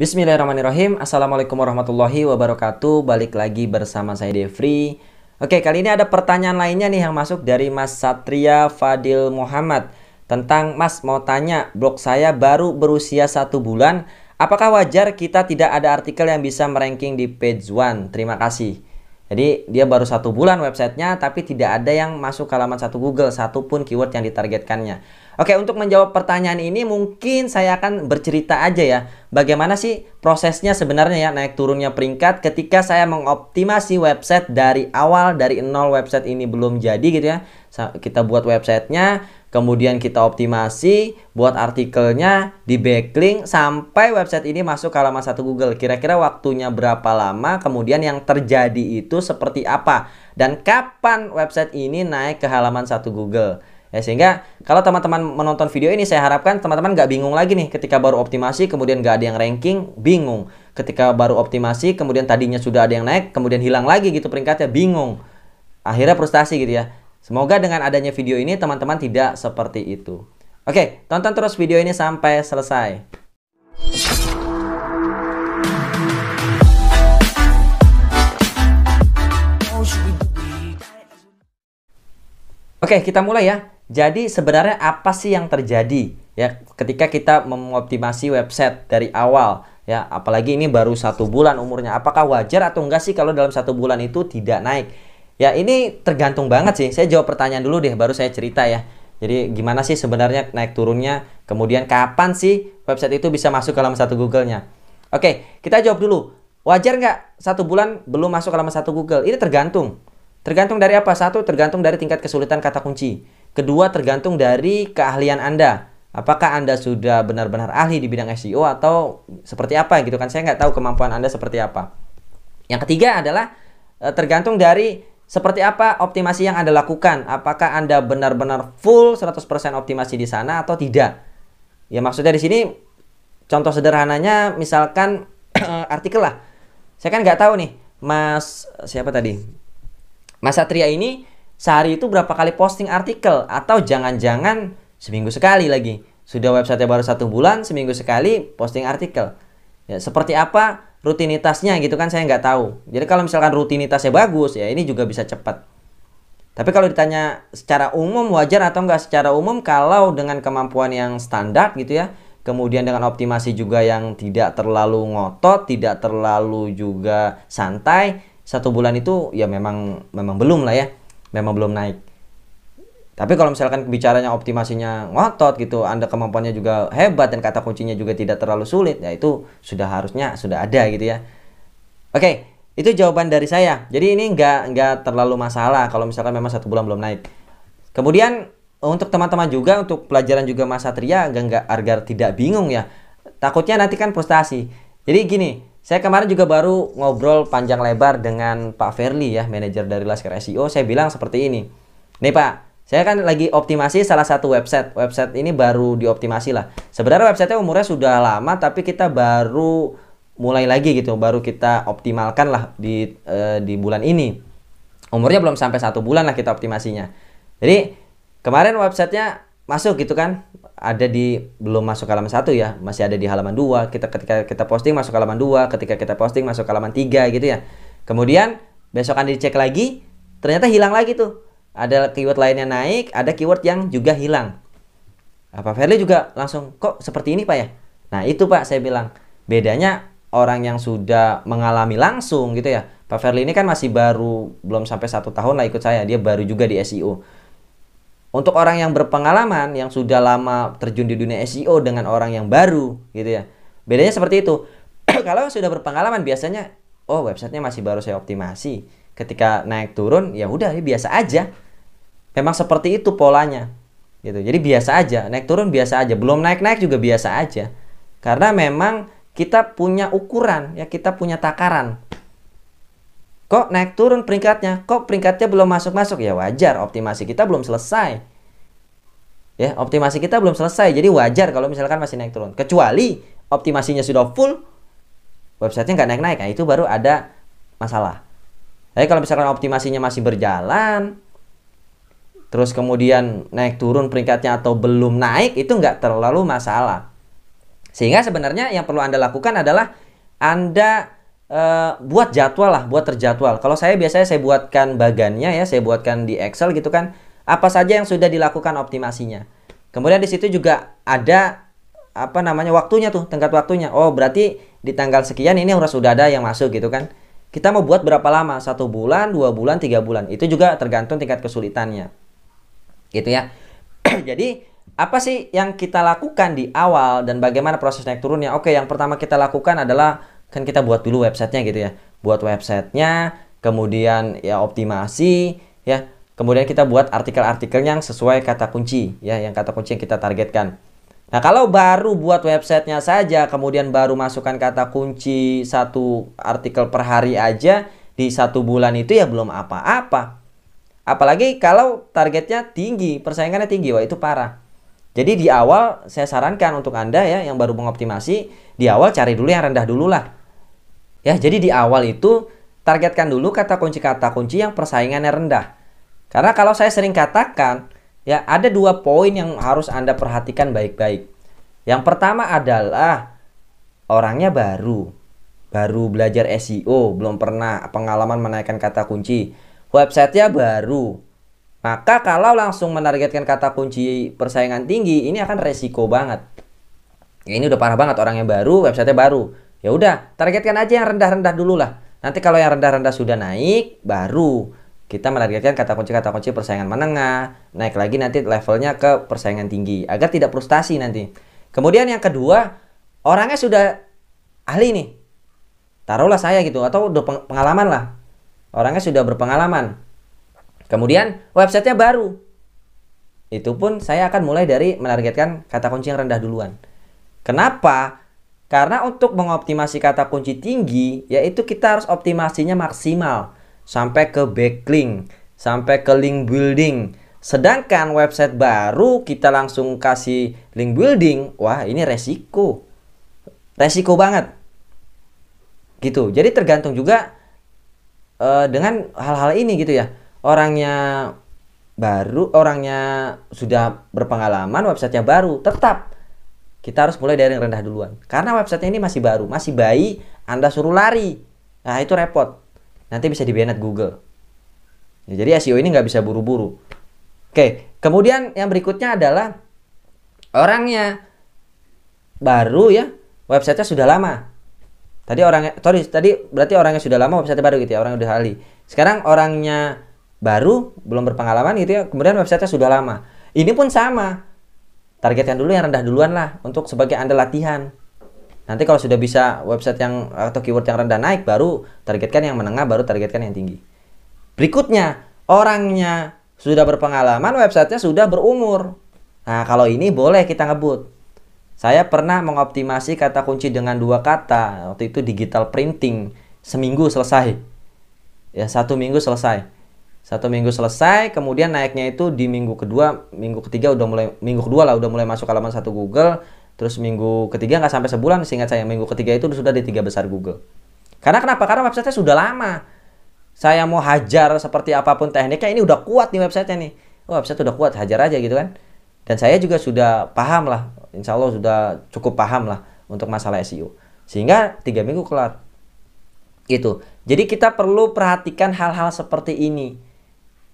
Bismillahirrahmanirrahim. Assalamualaikum warahmatullahi wabarakatuh. Balik lagi bersama saya Devri. Oke, kali ini ada pertanyaan lainnya nih yang masuk dari Mas Satria Fadil Muhammad. Tentang, Mas mau tanya, blog saya baru berusia 1 bulan. Apakah wajar kita tidak ada artikel yang bisa meranking di page 1? Terima kasih. Jadi dia baru 1 bulan websitenya, tapi tidak ada yang masuk ke halaman 1 Google, satupun keyword yang ditargetkannya. Oke, untuk menjawab pertanyaan ini mungkin saya akan bercerita aja ya. Bagaimana sih prosesnya sebenarnya ya naik turunnya peringkat ketika saya mengoptimasi website dari awal, dari nol website ini belum jadi gitu ya. Kita buat websitenya, kemudian kita optimasi, buat artikelnya, di backlink sampai website ini masuk ke halaman 1 Google. Kira-kira waktunya berapa lama, kemudian yang terjadi itu seperti apa, dan kapan website ini naik ke halaman 1 Google. Ya, sehingga kalau teman-teman menonton video ini, saya harapkan teman-teman nggak bingung lagi nih ketika baru optimasi kemudian nggak ada yang ranking, bingung. Ketika baru optimasi kemudian tadinya sudah ada yang naik kemudian hilang lagi gitu peringkatnya, bingung. Akhirnya frustasi gitu ya. Semoga dengan adanya video ini teman-teman tidak seperti itu. Oke, tonton terus video ini sampai selesai. Oke, kita mulai ya. Jadi sebenarnya apa sih yang terjadi ya ketika kita mengoptimasi website dari awal ya, apalagi ini baru 1 bulan umurnya. Apakah wajar atau enggak sih kalau dalam 1 bulan itu tidak naik? Ya ini tergantung banget sih. Saya jawab pertanyaan dulu deh, baru saya cerita ya. Jadi gimana sih sebenarnya naik turunnya, kemudian kapan sih website itu bisa masuk ke halaman 1 Google-nya? Oke, kita jawab dulu. Wajar nggak 1 bulan belum masuk ke halaman 1 Google? Ini tergantung. Tergantung dari apa? Satu, tergantung dari tingkat kesulitan kata kunci. Kedua, tergantung dari keahlian Anda. Apakah Anda sudah benar-benar ahli di bidang SEO atau seperti apa gitu kan? Saya nggak tahu kemampuan Anda seperti apa. Yang ketiga adalah tergantung dari seperti apa optimasi yang Anda lakukan. Apakah Anda benar-benar full 100% optimasi di sana atau tidak? Ya maksudnya di sini contoh sederhananya misalkan artikel lah. Saya kan nggak tahu nih, Mas siapa tadi? Mas Satria ini sehari itu berapa kali posting artikel, atau jangan-jangan seminggu sekali lagi. Sudah website baru 1 bulan, seminggu sekali posting artikel. Ya, seperti apa rutinitasnya gitu kan saya nggak tahu. Jadi kalau misalkan rutinitasnya bagus ya ini juga bisa cepat. Tapi kalau ditanya secara umum wajar atau enggak, secara umum kalau dengan kemampuan yang standar gitu ya, kemudian dengan optimasi juga yang tidak terlalu ngotot, tidak terlalu juga santai, 1 bulan itu ya memang belum lah ya. Memang belum naik. Tapi kalau misalkan bicaranya optimasinya ngotot gitu, Anda kemampuannya juga hebat dan kata kuncinya juga tidak terlalu sulit, ya itu harusnya sudah ada gitu ya. Oke, itu jawaban dari saya. Jadi ini nggak terlalu masalah kalau misalkan memang 1 bulan belum naik. Kemudian untuk teman-teman juga, untuk pelajaran juga Mas Satria agar tidak bingung ya. Takutnya nanti kan frustasi. Jadi gini, saya kemarin juga baru ngobrol panjang lebar dengan Pak Ferli ya, manajer dari Laskar SEO. Saya bilang seperti ini. Nih Pak, saya kan lagi optimasi salah satu website. Website ini baru dioptimasi lah. Sebenarnya websitenya umurnya sudah lama, tapi kita baru mulai lagi gitu. Baru kita optimalkan lah di bulan ini. Umurnya belum sampai 1 bulan lah kita optimasinya. Jadi kemarin websitenya masuk gitu kan. Belum masuk ke halaman 1 ya, masih ada di halaman 2. Ketika kita posting masuk ke halaman 2, ketika kita posting masuk ke halaman 3 gitu ya. Kemudian besokan dicek lagi, ternyata hilang lagi tuh. Ada keyword lainnya naik, ada keyword yang juga hilang. Pak Ferli juga langsung, kok seperti ini Pak ya? Nah itu Pak, saya bilang bedanya orang yang sudah mengalami langsung gitu ya. Pak Ferli ini kan masih baru, belum sampai 1 tahun lah ikut saya, dia baru juga di SEO. Untuk orang yang berpengalaman, yang sudah lama terjun di dunia SEO dengan orang yang baru gitu ya, bedanya seperti itu. Kalau sudah berpengalaman biasanya, oh websitenya masih baru saya optimasi, ketika naik turun ya udah biasa aja. Memang seperti itu polanya gitu. Jadi biasa aja, naik turun biasa aja, belum naik juga biasa aja. Karena memang kita punya ukuran ya, kita punya takaran. Kok naik turun peringkatnya? Kok peringkatnya belum masuk-masuk? Ya wajar, optimasi kita belum selesai. Ya, optimasi kita belum selesai. Jadi wajar kalau misalkan masih naik turun. Kecuali optimasinya sudah full, websitenya nggak naik-naik. Nah, itu baru ada masalah. Tapi kalau misalkan optimasinya masih berjalan, terus kemudian naik turun peringkatnya atau belum naik, itu nggak terlalu masalah. Sehingga sebenarnya yang perlu Anda lakukan adalah Anda buat jadwal lah, buat terjadwal. Kalau saya biasanya saya buatkan bagannya ya, saya buatkan di Excel gitu kan, apa saja yang sudah dilakukan optimasinya. Kemudian di situ juga ada apa namanya waktunya tuh, tenggat waktunya. Oh berarti di tanggal sekian ini harus sudah ada yang masuk gitu kan. Kita mau buat berapa lama? 1 bulan, 2 bulan, 3 bulan. Itu juga tergantung tingkat kesulitannya. Gitu ya. Jadi apa sih yang kita lakukan di awal dan bagaimana proses naik turunnya? Oke, yang pertama kita lakukan adalah kan kita buat dulu websitenya gitu ya. Buat websitenya, kemudian ya optimasi ya. Kemudian kita buat artikel-artikel yang sesuai kata kunci ya, yang kata kunci yang kita targetkan. Nah, kalau baru buat websitenya saja, kemudian baru masukkan kata kunci 1 artikel per hari aja di 1 bulan itu ya belum apa-apa. Apalagi kalau targetnya tinggi, persaingannya tinggi, wah itu parah. Jadi di awal saya sarankan untuk Anda ya yang baru mengoptimasi, di awal cari dulu yang rendah dulu lah. Ya, jadi di awal itu targetkan dulu kata kunci yang persaingannya rendah. Karena kalau saya sering katakan, ya ada 2 poin yang harus Anda perhatikan baik-baik. Yang pertama adalah orangnya baru belajar SEO, belum pernah pengalaman menaikkan kata kunci. Websitenya baru. Maka kalau langsung menargetkan kata kunci persaingan tinggi, ini akan resiko banget. Ya, ini udah parah banget, orangnya baru, websitenya baru. Ya udah, targetkan aja yang rendah-rendah dulu lah. Nanti kalau yang rendah-rendah sudah naik, baru kita menargetkan kata kunci persaingan menengah, naik lagi nanti levelnya ke persaingan tinggi agar tidak frustasi nanti. Kemudian yang kedua, orangnya sudah ahli nih. Taruhlah saya gitu atau udah pengalaman lah. Orangnya sudah berpengalaman. Kemudian websitenya baru. Itu pun saya akan mulai dari menargetkan kata kunci yang rendah duluan. Kenapa? Karena untuk mengoptimasi kata kunci tinggi, yaitu kita harus optimasinya maksimal. Sampai ke backlink, sampai ke link building. Sedangkan website baru kita langsung kasih link building, wah ini resiko. Resiko banget. Gitu. Jadi tergantung juga dengan hal-hal ini gitu ya. Orangnya baru, orangnya sudah berpengalaman, websitenya baru, tetap kita harus mulai dari yang rendah duluan. Karena websitenya ini masih baru, masih bayi, Anda suruh lari. Nah itu repot. Nanti bisa di-banned Google. Ya, jadi SEO ini nggak bisa buru-buru. Oke, kemudian yang berikutnya adalah orangnya baru ya, websitenya sudah lama. Tadi berarti orangnya sudah lama, websitenya baru gitu ya, orangnya udah ahli. Sekarang orangnya baru, belum berpengalaman gitu ya, kemudian websitenya sudah lama. Ini pun sama. Targetkan dulu yang rendah duluan lah untuk sebagai Anda latihan. Nanti kalau sudah bisa website yang atau keyword yang rendah naik, baru targetkan yang menengah, baru targetkan yang tinggi. Berikutnya, orangnya sudah berpengalaman, websitenya sudah berumur. Nah, kalau ini boleh kita ngebut. Saya pernah mengoptimasi kata kunci dengan 2 kata. Waktu itu digital printing. Seminggu selesai. Ya, 1 minggu selesai. 1 minggu selesai, kemudian naiknya itu di minggu kedua, minggu ketiga minggu kedua lah udah mulai masuk halaman 1 Google. Terus minggu ketiga nggak sampai sebulan, seingat saya minggu ketiga itu sudah di 3 besar Google. Karena kenapa? Karena websitenya sudah lama. Saya mau hajar seperti apapun tekniknya, ini udah kuat nih websitenya nih. Oh, website udah kuat, hajar aja gitu kan. Dan saya juga sudah paham lah, insya Allah sudah cukup paham lah untuk masalah SEO. Sehingga 3 minggu kelar. Gitu. Jadi kita perlu perhatikan hal-hal seperti ini.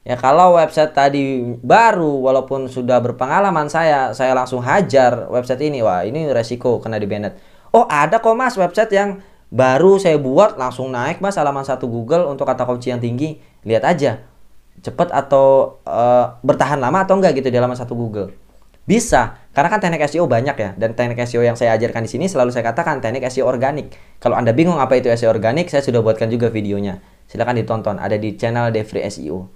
Ya kalau website tadi baru, walaupun sudah berpengalaman saya langsung hajar website ini, wah ini resiko kena di-banned. Oh ada kok mas website yang baru saya buat langsung naik mas halaman 1 Google untuk kata kunci yang tinggi. Lihat aja cepet atau bertahan lama atau enggak gitu di halaman 1 Google. Bisa, karena kan teknik SEO banyak ya, dan teknik SEO yang saya ajarkan di sini selalu saya katakan teknik SEO organik. Kalau Anda bingung apa itu SEO organik, saya sudah buatkan juga videonya. Silahkan ditonton, ada di channel Devri SEO.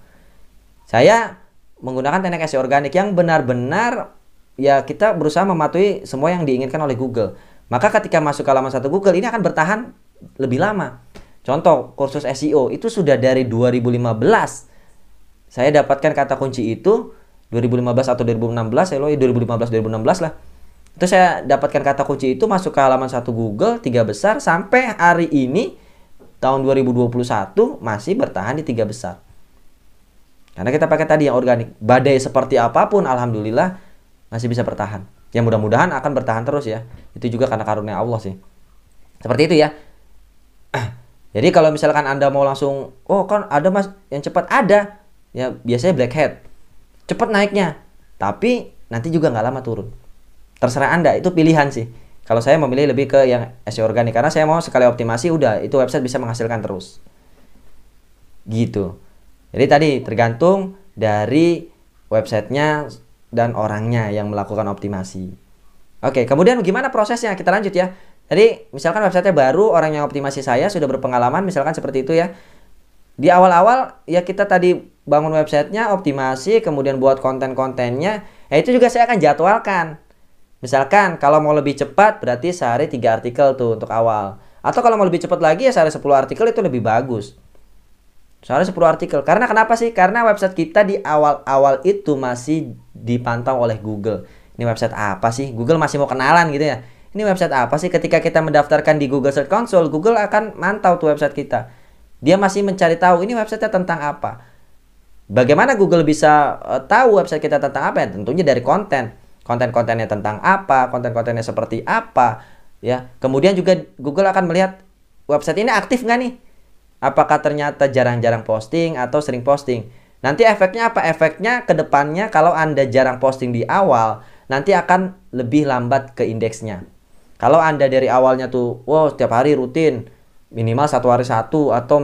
Saya menggunakan teknik SEO organik yang benar-benar ya kita berusaha mematuhi semua yang diinginkan oleh Google. Maka ketika masuk ke halaman 1 Google ini akan bertahan lebih lama. Contoh kursus SEO itu sudah dari 2015. Saya dapatkan kata kunci itu 2015 atau 2016, 2015-2016 lah. Itu saya dapatkan kata kunci itu masuk ke halaman 1 Google 3 besar sampai hari ini tahun 2021 masih bertahan di 3 besar. Karena kita pakai tadi yang organik. Badai seperti apapun alhamdulillah masih bisa bertahan. Ya mudah-mudahan akan bertahan terus ya. Itu juga karena karunia Allah sih. Seperti itu ya. Jadi kalau misalkan Anda mau langsung, oh kan ada mas yang cepat, ada. Ya biasanya blackhead. Cepat naiknya. Tapi nanti juga nggak lama turun. Terserah Anda, itu pilihan sih. Kalau saya memilih lebih ke yang SEO organik. Karena saya mau sekali optimasi, udah itu website bisa menghasilkan terus. Gitu. Jadi tadi tergantung dari websitenya dan orangnya yang melakukan optimasi. Oke, kemudian gimana prosesnya? Kita lanjut ya. Jadi misalkan websitenya baru, orang yang optimasi saya sudah berpengalaman, misalkan seperti itu ya. Di awal-awal ya kita tadi bangun websitenya, optimasi, kemudian buat konten-kontennya. Ya itu juga saya akan jadwalkan. Misalkan kalau mau lebih cepat berarti sehari 3 artikel tuh untuk awal. Atau kalau mau lebih cepat lagi ya sehari 10 artikel, itu lebih bagus. Sehari 10 artikel. Karena kenapa sih? Karena website kita di awal-awal itu masih dipantau oleh Google. Ini website apa sih? Google masih mau kenalan gitu ya. Ini website apa sih? Ketika kita mendaftarkan di Google Search Console, Google akan mantau tuh website kita. Dia masih mencari tahu ini website-nya tentang apa. Bagaimana Google bisa tahu website kita tentang apa? Ya, tentunya dari konten. Konten-kontennya tentang apa, konten-kontennya seperti apa, ya. Kemudian juga Google akan melihat website ini aktif nggak nih? Apakah ternyata jarang-jarang posting atau sering posting? Nanti efeknya apa? Efeknya ke depannya kalau Anda jarang posting di awal, nanti akan lebih lambat ke indeksnya. Kalau Anda dari awalnya tuh, wow setiap hari rutin, minimal 1 hari 1, atau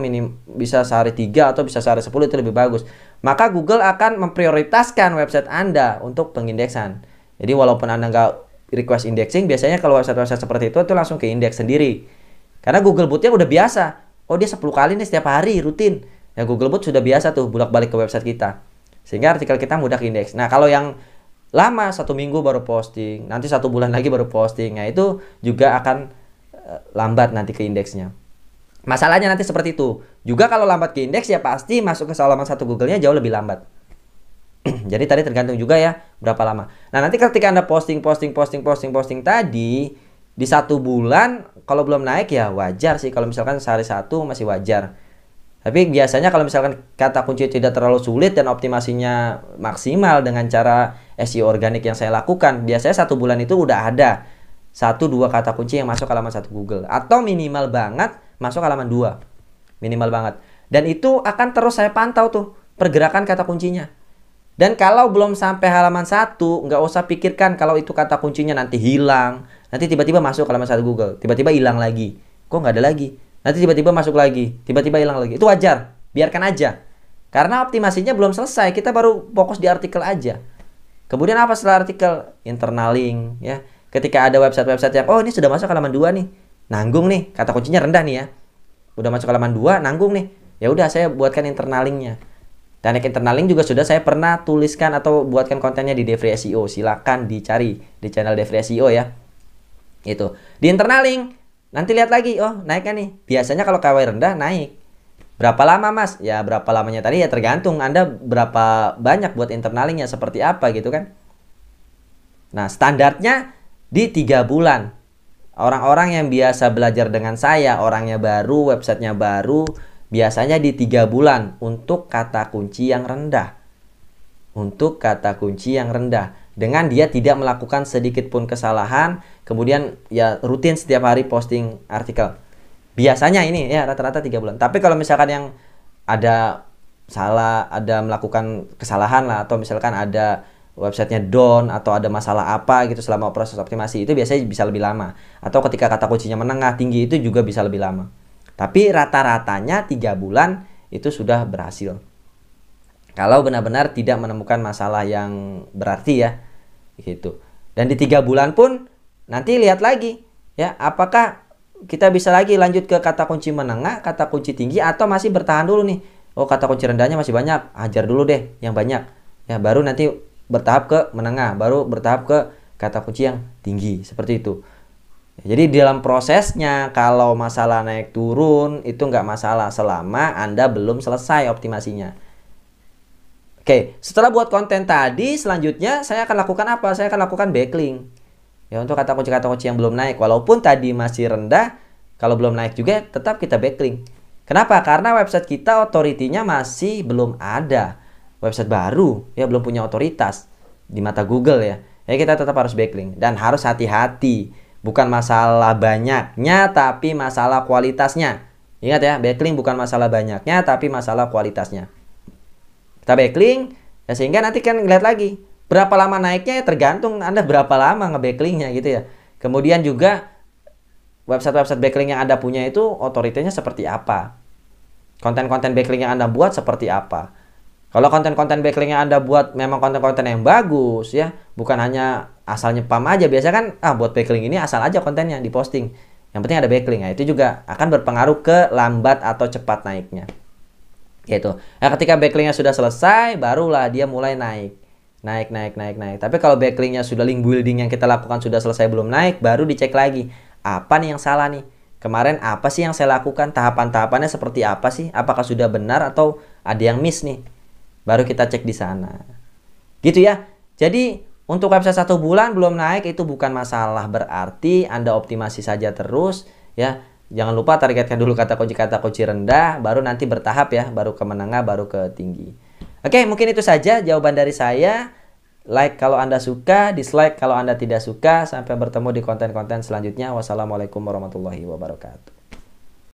bisa sehari 3, atau bisa sehari 10, itu lebih bagus. Maka Google akan memprioritaskan website Anda untuk pengindeksan. Jadi walaupun Anda nggak request indexing, biasanya kalau website-website seperti itu langsung ke indeks sendiri. Karena Google Bot-nya udah biasa. Oh dia 10 kali nih setiap hari rutin. Ya Google Bot sudah biasa tuh bolak-balik ke website kita. Sehingga artikel kita mudah ke indeks. Nah kalau yang lama 1 minggu baru posting, nanti 1 bulan lagi baru posting, nah itu juga akan lambat nanti ke indeksnya. Masalahnya nanti seperti itu. Juga kalau lambat ke indeks ya pasti masuk ke halaman 1 Google-nya jauh lebih lambat. Jadi tadi tergantung juga ya berapa lama. Nah nanti ketika Anda posting tadi di 1 bulan kalau belum naik ya wajar sih. Kalau misalkan sehari 1 masih wajar. Tapi biasanya kalau misalkan kata kunci tidak terlalu sulit dan optimasinya maksimal dengan cara SEO organik yang saya lakukan, biasanya 1 bulan itu udah ada 1-2 kata kunci yang masuk halaman 1 Google. Atau minimal banget masuk halaman 2. Minimal banget. Dan itu akan terus saya pantau tuh pergerakan kata kuncinya. Dan kalau belum sampai halaman 1, nggak usah pikirkan kalau itu kata kuncinya nanti hilang. Nanti tiba-tiba masuk halaman 1 Google. Tiba-tiba hilang lagi. Kok nggak ada lagi? Nanti tiba-tiba masuk lagi, tiba-tiba hilang lagi. Itu wajar, biarkan aja. Karena optimasinya belum selesai, kita baru fokus di artikel aja. Kemudian apa setelah artikel? Internal link, ya. Ketika ada website-website yang, oh ini sudah masuk halaman 2 nih, nanggung nih, kata kuncinya rendah nih ya. Udah masuk halaman 2, nanggung nih. Ya udah saya buatkan internal linknya. Dan internal link juga sudah saya pernah tuliskan atau buatkan kontennya di Devri SEO. Silakan dicari di channel Devri SEO ya. Itu. Di internal link nanti lihat lagi, oh naik kan nih. Biasanya kalau KW rendah naik. Berapa lama mas? Ya berapa lamanya tadi ya tergantung Anda berapa banyak buat internalingnya seperti apa gitu kan. Nah standarnya di 3 bulan. Orang-orang yang biasa belajar dengan saya, orangnya baru, websitenya baru, biasanya di 3 bulan untuk kata kunci yang rendah. Untuk kata kunci yang rendah. Dengan dia tidak melakukan sedikit pun kesalahan, kemudian ya rutin setiap hari posting artikel. Biasanya ini ya rata-rata 3 bulan. Tapi kalau misalkan yang ada salah, ada melakukan kesalahan lah, atau misalkan ada websitenya down, atau ada masalah apa gitu selama proses optimasi, itu biasanya bisa lebih lama. Atau ketika kata kuncinya menengah, tinggi, itu juga bisa lebih lama. Tapi rata-ratanya 3 bulan itu sudah berhasil. Kalau benar-benar tidak menemukan masalah yang berarti ya. Gitu. Dan di 3 bulan pun nanti lihat lagi ya apakah kita bisa lagi lanjut ke kata kunci menengah, kata kunci tinggi, atau masih bertahan dulu nih. Oh kata kunci rendahnya masih banyak, ajar dulu deh yang banyak ya, baru nanti bertahap ke menengah, baru bertahap ke kata kunci yang tinggi, seperti itu ya. Jadi dalam prosesnya kalau masalah naik turun itu nggak masalah selama Anda belum selesai optimasinya. Oke, setelah buat konten tadi, selanjutnya saya akan lakukan apa? Saya akan lakukan backlink. Ya, untuk kata kunci yang belum naik. Walaupun tadi masih rendah, kalau belum naik juga tetap kita backlink. Kenapa? Karena website kita authority-nya masih belum ada. Website baru, ya belum punya otoritas di mata Google ya. Ya kita tetap harus backlink. Dan harus hati-hati. Bukan masalah banyaknya, tapi masalah kualitasnya. Ingat ya, backlink bukan masalah banyaknya, tapi masalah kualitasnya. Kita backlink, ya sehingga nanti kan lihat lagi. Berapa lama naiknya ya tergantung Anda berapa lama nge-backlink-nya gitu ya. Kemudian juga website-website backlink yang Anda punya itu otoritasnya seperti apa. Konten-konten backlink yang Anda buat seperti apa. Kalau konten-konten backlink yang Anda buat memang konten-konten yang bagus ya, bukan hanya asal nyepam aja. Biasanya kan buat backlink ini asal aja kontennya diposting. Yang penting ada backlink. Nah, itu juga akan berpengaruh ke lambat atau cepat naiknya. Gitu. Nah, ketika backlinknya sudah selesai, barulah dia mulai naik. Naik. Tapi kalau backlinknya sudah link building yang kita lakukan sudah selesai belum naik, baru dicek lagi. Apa nih yang salah nih? Kemarin apa sih yang saya lakukan? Tahapan-tahapannya seperti apa sih? Apakah sudah benar atau ada yang miss nih? Baru kita cek di sana. Gitu ya. Jadi untuk website 1 bulan belum naik itu bukan masalah, berarti Anda optimasi saja terus ya. Jangan lupa targetkan dulu kata kunci rendah, baru nanti bertahap ya, baru ke menengah, baru ke tinggi. Oke, mungkin itu saja jawaban dari saya. Like kalau Anda suka, dislike kalau Anda tidak suka. Sampai bertemu di konten-konten selanjutnya. Wassalamualaikum warahmatullahi wabarakatuh.